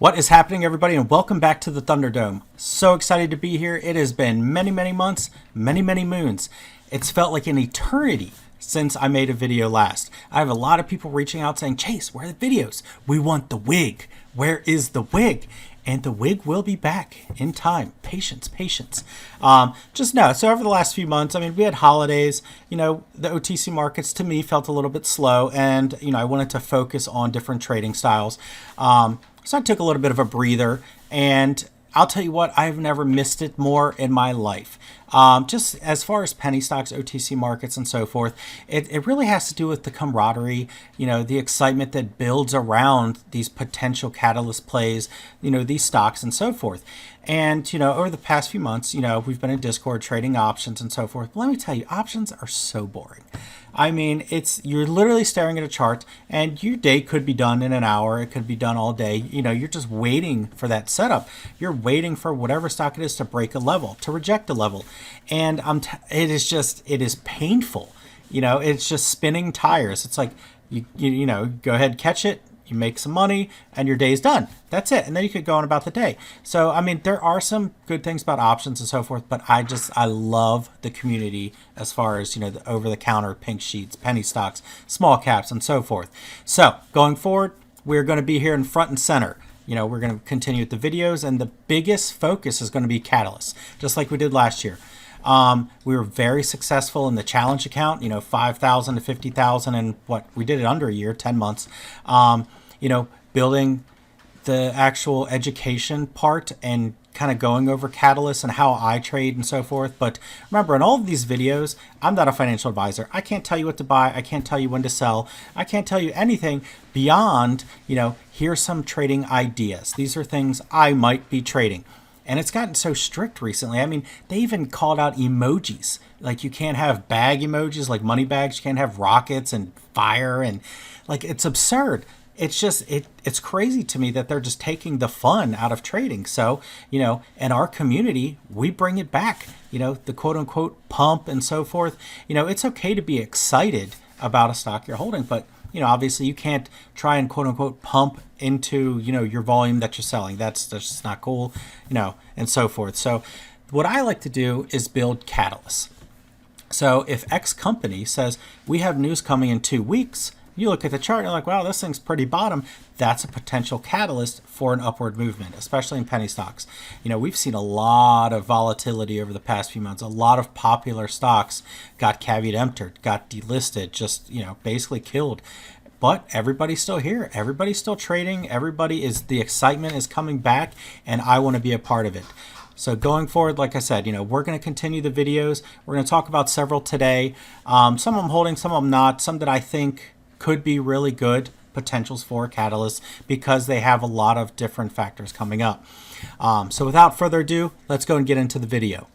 What is happening, everybody, and welcome back to the Thunderdome. So excited to be here. It has been many months, many moons. It's felt like an eternity since I made a video last. I have a lot of people reaching out saying, Chase, where are the videos? We want the wig. Where is the wig? And the wig will be back in time. Patience. Just know, so over the last few months, I mean, we had holidays, the OTC markets to me felt a little bit slow, and, I wanted to focus on different trading styles. So I took a little bit of a breather, and I'll tell you what, I've never missed it more in my life. Just as far as penny stocks, OTC markets, and so forth, it really has to do with the camaraderie, the excitement that builds around these potential catalyst plays, these stocks and so forth. And, over the past few months, we've been in Discord trading options and so forth. But let me tell you, options are so boring. I mean, you're literally staring at a chart, and your day could be done in an hour. It could be done all day. You're just waiting for that setup. You're waiting for whatever stock it is to break a level, to reject a level. And it is painful. It's just spinning tires. It's like, you go ahead, catch it. You make some money and your day's done. That's it. And then you could go on about the day. So, I mean, there are some good things about options and so forth, but I love the community as far as, the over-the-counter pink sheets, penny stocks, small caps, and so forth. So, going forward, we're going to be here in front and center. We're going to continue with the videos, and the biggest focus is going to be catalysts, just like we did last year. We were very successful in the challenge account, 5,000 to 50,000, and we did it under a year, 10 months. Building the actual education part and kind of going over catalysts and how I trade and so forth. But remember, in all of these videos, I'm not a financial advisor. I can't tell you what to buy. I can't tell you when to sell. I can't tell you anything beyond, here's some trading ideas. These are things I might be trading. And it's gotten so strict recently. I mean, they even called out emojis. Like, you can't have bag emojis like money bags. You can't have rockets and fire, and it's absurd. It's just, it's crazy to me that they're just taking the fun out of trading. So, in our community, we bring it back, the quote unquote pump and so forth. It's okay to be excited about a stock you're holding, but obviously you can't try and quote unquote pump into, your volume that you're selling. That's just not cool, and so forth. So what I like to do is build catalysts. So if X company says we have news coming in 2 weeks, you look at the chart and you're like, wow, this thing's pretty bottom. That's a potential catalyst for an upward movement, especially in penny stocks. We've seen a lot of volatility over the past few months. A lot of popular stocks got caveat emptored, got delisted, just, basically killed. But everybody's still here. Everybody's still trading. The excitement is coming back, and I want to be a part of it. So going forward, like I said, we're going to continue the videos. We're going to talk about several today. Some I'm holding, some I'm not. Some that I think could be really good potentials for catalysts because they have a lot of different factors coming up. So without further ado, let's go and get into the video.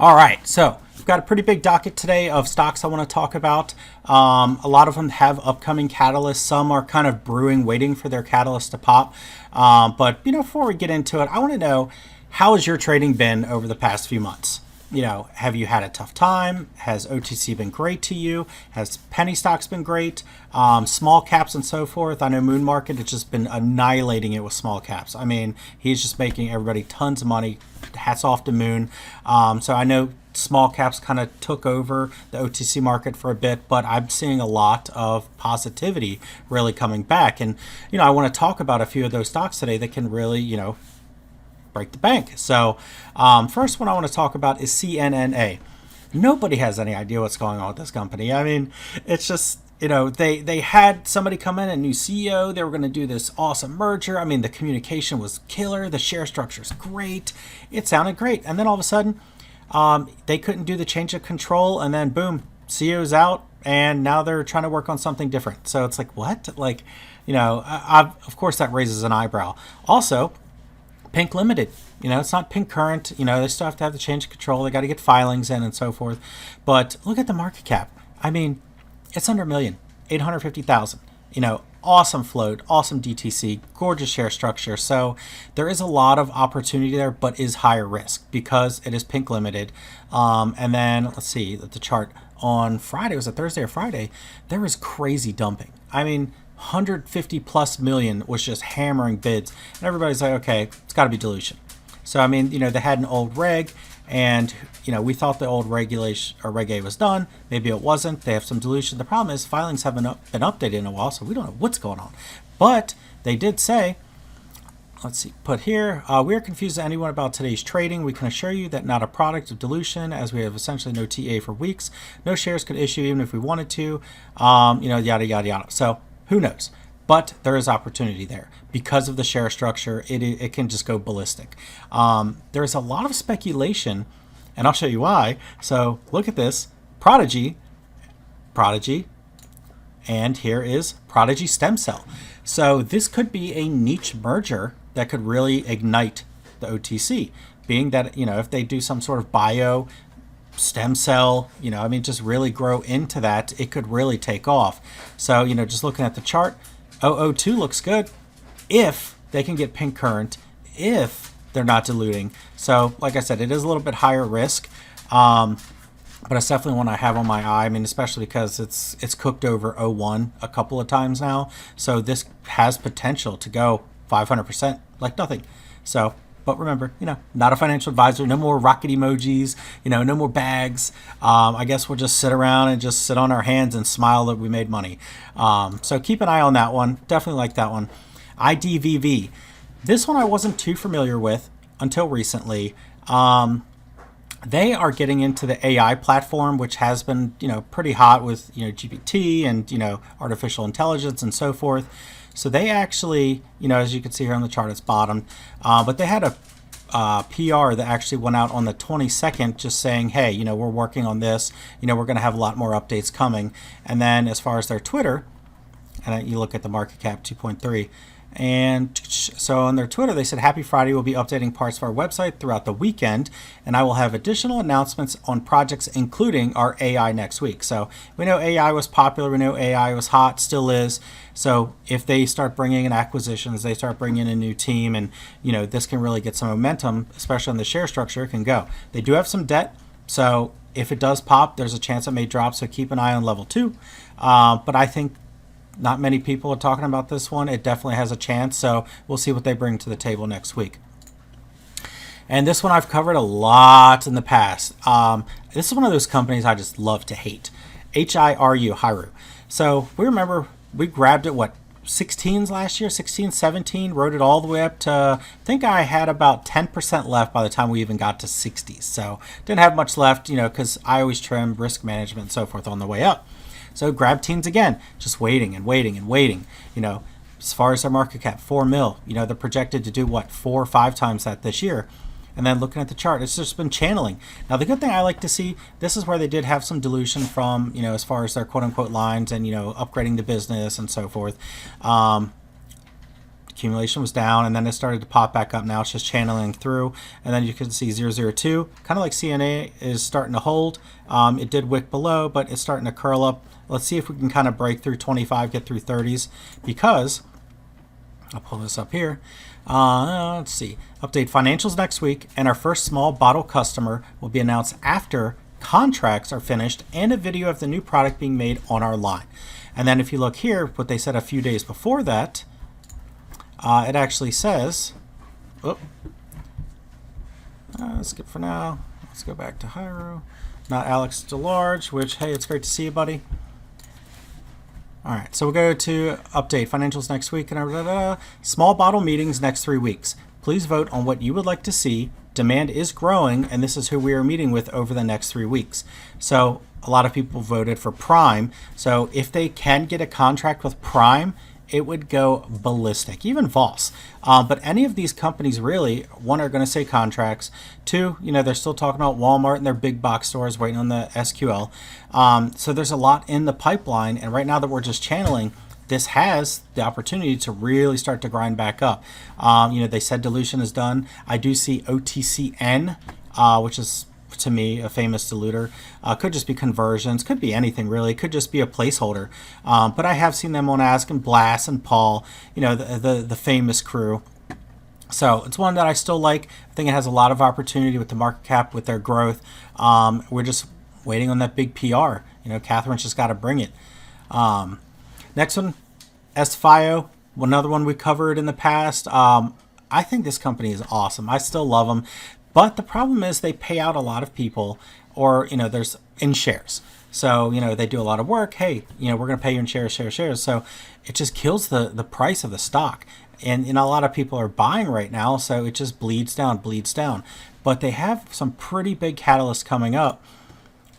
All right, so we've got a pretty big docket today of stocks I want to talk about. A lot of them have upcoming catalysts. Some are kind of brewing, waiting for their catalyst to pop. But before we get into it, I want to know, how has your trading been over the past few months? Have you had a tough time? Has OTC been great to you? Has penny stocks been great? Small caps and so forth. I know Moon Market has just been annihilating it with small caps. I mean, he's just making everybody tons of money. Hats off to Moon. So I know small caps kind of took over the OTC market for a bit, but I'm seeing a lot of positivity really coming back. And, I want to talk about a few of those stocks today that can really, break the bank. So first one I want to talk about is CNNA. Nobody has any idea what's going on with this company. I mean, it's just, they had somebody come in, a new CEO. They were going to do this awesome merger. I mean, the communication was killer. The share structure is great. It sounded great. And then all of a sudden, they couldn't do the change of control. And then boom, CEO's out. And now they're trying to work on something different. So it's like, what? Like, of course that raises an eyebrow. Also, Pink Limited, it's not Pink Current. They still have to have the change of control. They got to get filings in and so forth. But look at the market cap. I mean, it's under $1 million, 850,000. awesome float, awesome DTC, gorgeous share structure. So there is a lot of opportunity there, but is higher risk because it is pink limited. And then let's see the chart on Friday, was it Thursday or Friday? There was crazy dumping. I mean, 150 plus million was just hammering bids, and everybody's like, okay, it's got to be dilution. So I mean, they had an old reg, and we thought the old regulation or Reg A was done. Maybe it wasn't. They have some dilution. The problem is filings haven't been updated in a while, so we don't know what's going on. But they did say, let's see, put here, we are confused to anyone about today's trading. We can assure you that not a product of dilution, as we have essentially no TA for weeks. No shares could issue even if we wanted to, yada, yada, yada. So who knows? But there is opportunity there because of the share structure. It can just go ballistic. There's a lot of speculation, and I'll show you why. So look at this, Prodigy, and here is Prodigy Stem Cell. So this could be a niche merger that could really ignite the OTC, being that, if they do some sort of bio stem cell, just really grow into that, it could really take off. So, just looking at the chart, 002 looks good if they can get pink current, if they're not diluting. So, like I said, it is a little bit higher risk, but it's definitely one I have on my eye. I mean, especially because it's cooked over 01 a couple of times now. So this has potential to go 500% like nothing. So, but remember, not a financial advisor, no more rocket emojis, no more bags. I guess we'll just sit around and just sit on our hands and smile that we made money. So keep an eye on that one. Definitely like that one. IDVV. This one I wasn't too familiar with until recently. They are getting into the AI platform, which has been, pretty hot with, GPT and, artificial intelligence and so forth. So they actually, as you can see here on the chart, it's bottomed. But they had a PR that actually went out on the 22nd just saying, hey, we're working on this. We're going to have a lot more updates coming. And then as far as their Twitter, and you look at the market cap 2.3. And so on their Twitter, they said, happy Friday. We'll be updating parts of our website throughout the weekend, and I will have additional announcements on projects, including our AI next week. So we know AI was popular. We know AI was hot, still is. So if they start bringing in acquisitions, they start bringing in a new team, and, this can really get some momentum, especially on the share structure, it can go. They do have some debt. So if it does pop, there's a chance it may drop. So keep an eye on level 2. But I think not many people are talking about this one. It definitely has a chance, so we'll see what they bring to the table next week. And this one I've covered a lot in the past. This is one of those companies I just love to hate. HIRU, HIRU. So we remember we grabbed it, 16s last year, 16, 17, rode it all the way up to, I think I had about 10% left by the time we even got to 60s. So didn't have much left, because I always trim risk management and so forth on the way up. So grab teams again, just waiting and waiting and waiting. As far as their market cap, 4 mil. They're projected to do 4 or 5 times that this year. And then looking at the chart, it's just been channeling. Now the good thing I like to see, this is where they did have some dilution from, as far as their quote unquote lines and upgrading the business and so forth. Accumulation was down, and then it started to pop back up. Now it's just channeling through, and then you can see 002, kind of like CNA, is starting to hold. It did wick below, but it's starting to curl up. Let's see if we can kind of break through 25, get through 30s, because I'll pull this up here. Let's see, update financials next week, and our first small bottle customer will be announced after contracts are finished and a video of the new product being made on our line. And then if you look here, what they said a few days before that, it actually says, skip for now. Let's go back to HIRU. Not Alex DeLarge, which, hey, it's great to see you, buddy. All right, so we'll go to update financials next week and small bottle meetings next 3 weeks. Please vote on what you would like to see. Demand is growing, and this is who we are meeting with over the next 3 weeks. So a lot of people voted for Prime. So if they can get a contract with Prime, it would go ballistic, even Voss. But any of these companies really, one, are going to say contracts. Two, they're still talking about Walmart and their big box stores waiting on the SQL. So there's a lot in the pipeline. And right now that we're just channeling, this has the opportunity to really start to grind back up. They said dilution is done. I do see OTCN, which is to me, a famous diluter. Could just be conversions, could be anything really. It could just be a placeholder. But I have seen them on Ask and Blast and Paul, you know, the famous crew. So it's one that I still like. I think it has a lot of opportunity with the market cap, with their growth. We're just waiting on that big PR. You know, Catherine's just got to bring it. Next one, SFIO, another one we covered in the past. I think this company is awesome. I still love them. But the problem is they pay out a lot of people, or, you know, there's in shares. So, you know, they do a lot of work. Hey, you know, we're going to pay you in shares. So it just kills the price of the stock. And, you know, a lot of people are buying right now, so it just bleeds down. But they have some pretty big catalysts coming up.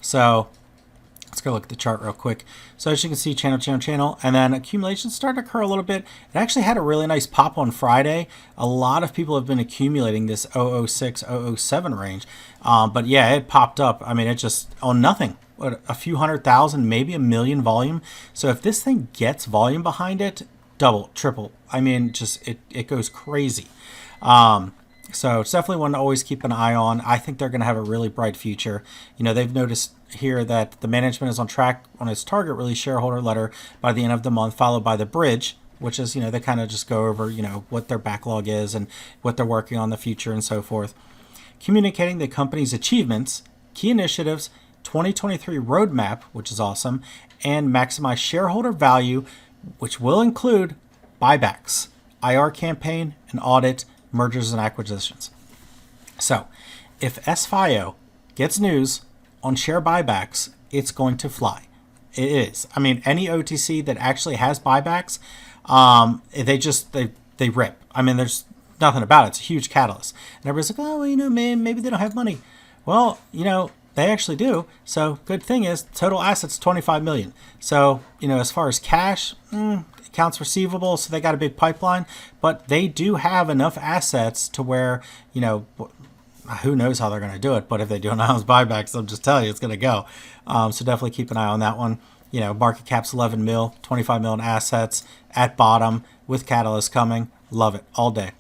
So let's go look at the chart real quick. So as you can see, channel, and then accumulations start to occur a little bit. It actually had a really nice pop on Friday. A lot of people have been accumulating this 006, 007 range. But yeah, it popped up. I mean, it just on nothing. What, a few 100,000, maybe 1 million volume. So if this thing gets volume behind it, double, triple. I mean, just it goes crazy. So it's definitely one to always keep an eye on. I think they're going to have a really bright future. You know, they've noticed here that the management is on track on its target release shareholder letter by the end of the month, followed by the bridge, which is, you know, they kind of just go over, you know, what their backlog is and what they're working on in the future and so forth. Communicating the company's achievements, key initiatives, 2023 roadmap, which is awesome, and maximize shareholder value, which will include buybacks, IR campaign, and audit, mergers and acquisitions. So if SFIO gets news on share buybacks, it's going to fly. It is. I mean, any OTC that actually has buybacks, they rip. I mean, there's nothing about it. It's a huge catalyst. And everybody's like, oh, well, you know, man, maybe they don't have money. Well, you know, they actually do. So good thing is total assets 25 million. So, you know, as far as cash, accounts receivable, so they got a big pipeline, but they do have enough assets to where, you know, who knows how they're going to do it, but if they do announce buybacks, I'll just tell you it's going to go. So definitely keep an eye on that one. You know, market cap's 11 mil, 25 million assets at bottom with catalyst coming. Love it all day.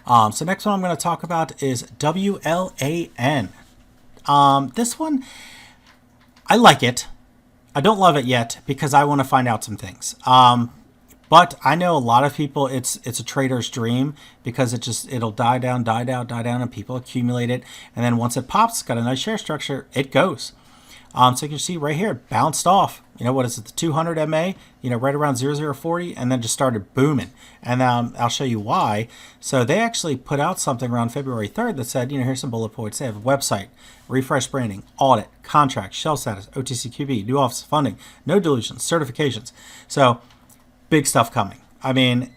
So next one I'm going to talk about is WLAN. This one, I like it. I don't love it yet because I want to find out some things. But I know a lot of people, it's a trader's dream because it'll die down, and people accumulate it. And then once it pops, it's got a nice share structure, it goes. So you can see right here, it bounced off. You know, what is it, the 200 MA, you know, right around 0040, and then just started booming. And I'll show you why. So they actually put out something around February 3rd that said, you know, here's some bullet points. They have a website, refresh branding, audit, contract, shell status, OTCQB, new office funding, no dilutions, certifications. So big stuff coming. I mean,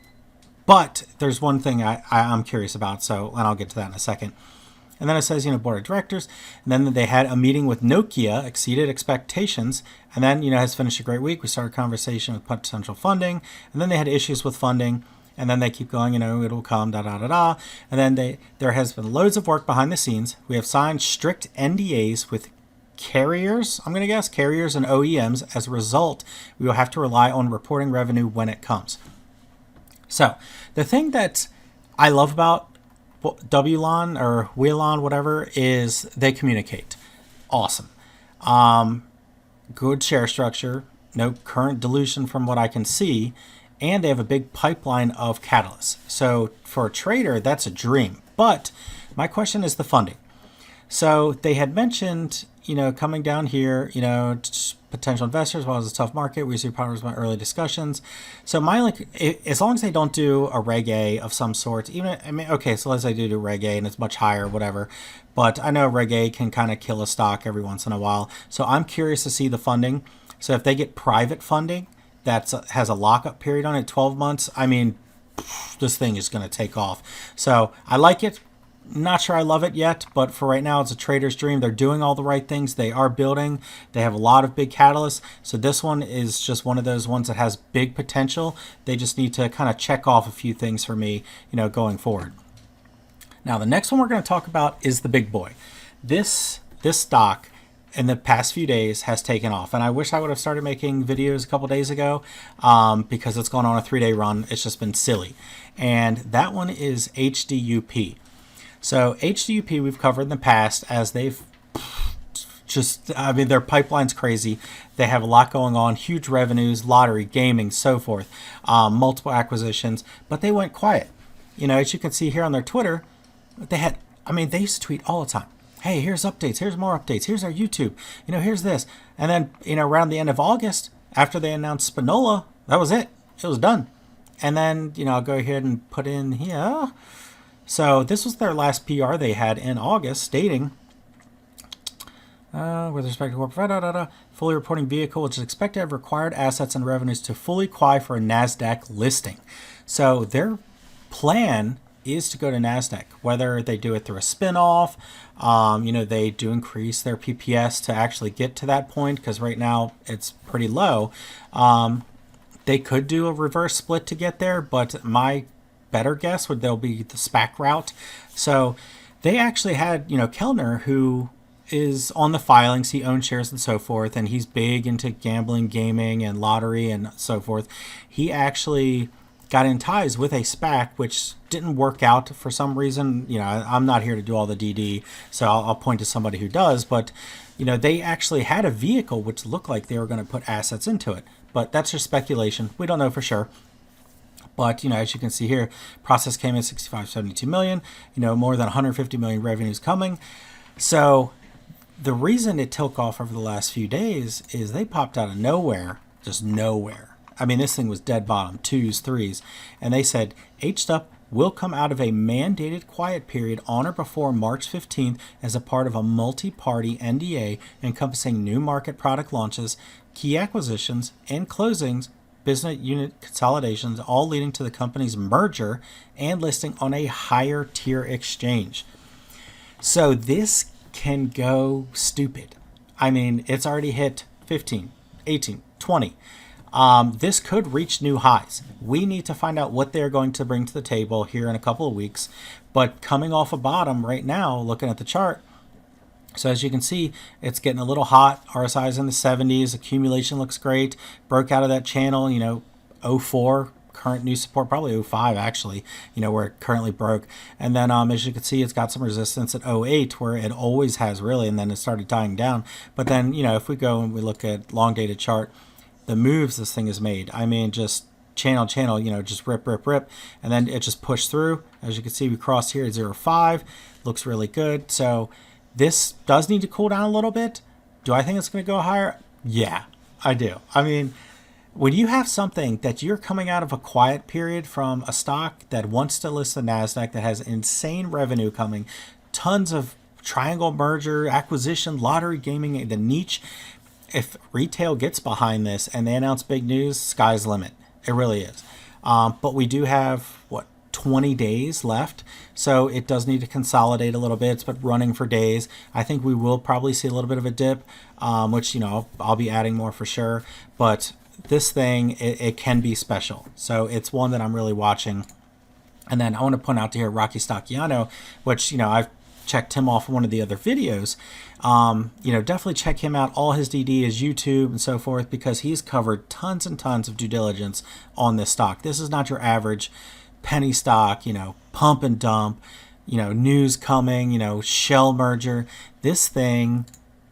but there's one thing I'm curious about, and I'll get to that in a second. And then it says, you know, board of directors. And then they had a meeting with Nokia, exceeded expectations. And then, you know, has finished a great week. We started a conversation with potential funding. And then they had issues with funding. And then they keep going, you know, it'll come, And then there has been loads of work behind the scenes. We have signed strict NDAs with carriers, I'm going to guess, carriers and OEMs. As a result, we will have to rely on reporting revenue when it comes. So the thing that I love about WLAN or WLAN, whatever, is they communicate. Awesome. Good share structure, no current dilution from what I can see, and they have a big pipeline of catalysts. So for a trader, that's a dream. But my question is the funding. So they had mentioned, you know, coming down here, you know, potential investors, while it's a tough market, we see partners in early discussions. So as long as they don't do a Reg A of some sort, even, I mean, okay, so let's say they do Reg A and it's much higher, whatever. But I know Reg A can kind of kill a stock every once in a while. So I'm curious to see the funding. So if they get private funding that has a lockup period on it, 12 months, I mean, this thing is going to take off. So I like it. Not sure I love it yet, but for right now, it's a trader's dream. They're doing all the right things. They are building. They have a lot of big catalysts. So this one is just one of those ones that has big potential. They just need to kind of check off a few things for me, you know, going forward. Now, the next one we're going to talk about is the big boy. This stock in the past few days has taken off, and I wish I would have started making videos a couple days ago because it's gone on a 3-day run. It's just been silly. And that one is HDUP. So HDUP we've covered in the past as they've I mean, their pipeline's crazy. They have a lot going on, huge revenues, lottery, gaming, so forth, multiple acquisitions, but they went quiet. You know, as you can see here on their Twitter, they used to tweet all the time. Hey, here's updates, here's more updates, here's our YouTube, you know, here's this. And then, you know, around the end of August, after they announced Spinola, that was it. It was done. And then, you know, I'll go ahead and put in here. So this was their last PR they had in August, stating, with respect to corporate, fully reporting vehicle, which is expected to have required assets and revenues to fully qualify for a NASDAQ listing. So their plan is to go to NASDAQ, whether they do it through a spinoff, you know, they do increase their PPS to actually get to that point, because right now it's pretty low. They could do a reverse split to get there, but my better guess would they'll be the SPAC route. So they actually had, you know, Kellner, who is on the filings, he owns shares and so forth, and he's big into gambling, gaming, and lottery and so forth. He actually got in ties with a SPAC, which didn't work out for some reason. You know, I'm not here to do all the DD, so I'll point to somebody who does, but you know, they actually had a vehicle which looked like they were going to put assets into it, but that's just speculation. We don't know for sure. But, you know, as you can see here, process came in 65.72 million, you know, more than 150 million revenues coming. So the reason it took off over the last few days is they popped out of nowhere, just nowhere. I mean, this thing was dead bottom, 2s, 3s. And they said HDUP will come out of a mandated quiet period on or before March 15th as a part of a multi-party NDA encompassing new market product launches, key acquisitions, and closings, business unit consolidations, all leading to the company's merger and listing on a higher tier exchange. So this can go stupid. I mean, it's already hit 15, 18, 20. This could reach new highs. We need to find out what they're going to bring to the table here in a couple of weeks. But coming off a bottom right now, looking at the chart, so as you can see, it's getting a little hot. RSI is in the 70s. Accumulation looks great. Broke out of that channel, you know, 04. Current new support, probably 05 actually, you know, where it currently broke. And then as you can see, it's got some resistance at 08 where it always has really, and then it started dying down. But then, you know, if we go and we look at long dated chart, the moves this thing has made, I mean, just channel, you know, just rip, and then it just pushed through. As you can see, we crossed here at 05, looks really good. So this does need to cool down a little bit. Do I think it's going to go higher? Yeah, I do. I mean, when you have something that you're coming out of a quiet period from a stock that wants to list the NASDAQ, that has insane revenue coming, tons of triangle merger, acquisition, lottery, gaming, the niche, if retail gets behind this and they announce big news, sky's the limit. It really is. But we do have, 20 days left, so it does need to consolidate a little bit. It's been running for days. I think we will probably see a little bit of a dip, which, you know, I'll be adding more for sure. But this thing, it can be special. So it's one that I'm really watching. And then I want to point out to here Rocky Stacchiano, which, you know, I've checked him off in one of the other videos. You know, definitely check him out. All his DD is YouTube and so forth, because he's covered tons and tons of due diligence on this stock. This is not your average penny stock, you know, pump and dump, you know, news coming, you know, shell merger. This thing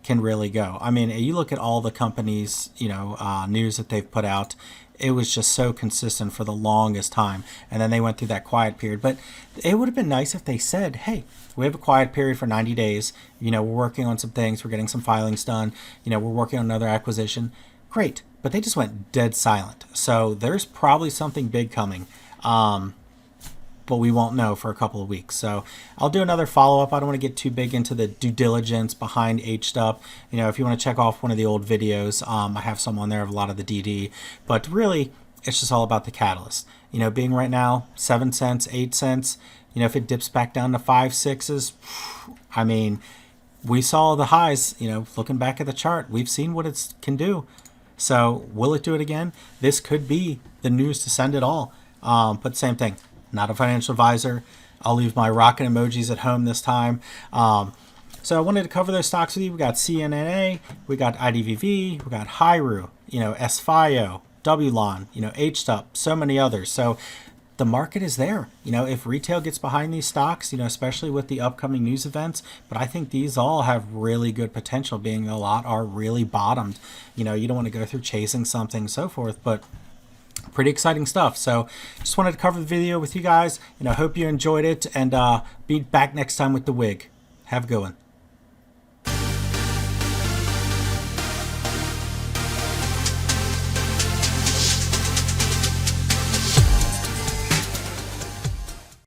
can really go. I mean, you look at all the companies, you know, news that they've put out, it was just so consistent for the longest time. And then they went through that quiet period. But it would have been nice if they said, hey, we have a quiet period for 90 days. You know, we're working on some things. We're getting some filings done. You know, we're working on another acquisition. Great. But they just went dead silent. So there's probably something big coming. But we won't know for a couple of weeks. So I'll do another follow-up. I don't want to get too big into the due diligence behind HDUP. You know, if you want to check off one of the old videos, I have some on there of a lot of the DD. But really, it's just all about the catalyst. You know, being right now 7 cents, 8 cents. You know, if it dips back down to 5, 6s, I mean, we saw the highs. You know, looking back at the chart, we've seen what it can do. So will it do it again? This could be the news to send it all. But same thing. Not a financial advisor. I'll leave my rocket emojis at home this time. So I wanted to cover those stocks with you. We got CNNA, we got IDVV, we got HIRU, you know, SFIO, WLAN, you know, HDUP, so many others. So the market is there. You know, if retail gets behind these stocks, you know, especially with the upcoming news events, but I think these all have really good potential, being a lot are really bottomed. You know, you don't want to go through chasing something and so forth, but pretty exciting stuff. So just wanted to cover the video with you guys, and I hope you enjoyed it, and be back next time with the wig. Have a good one.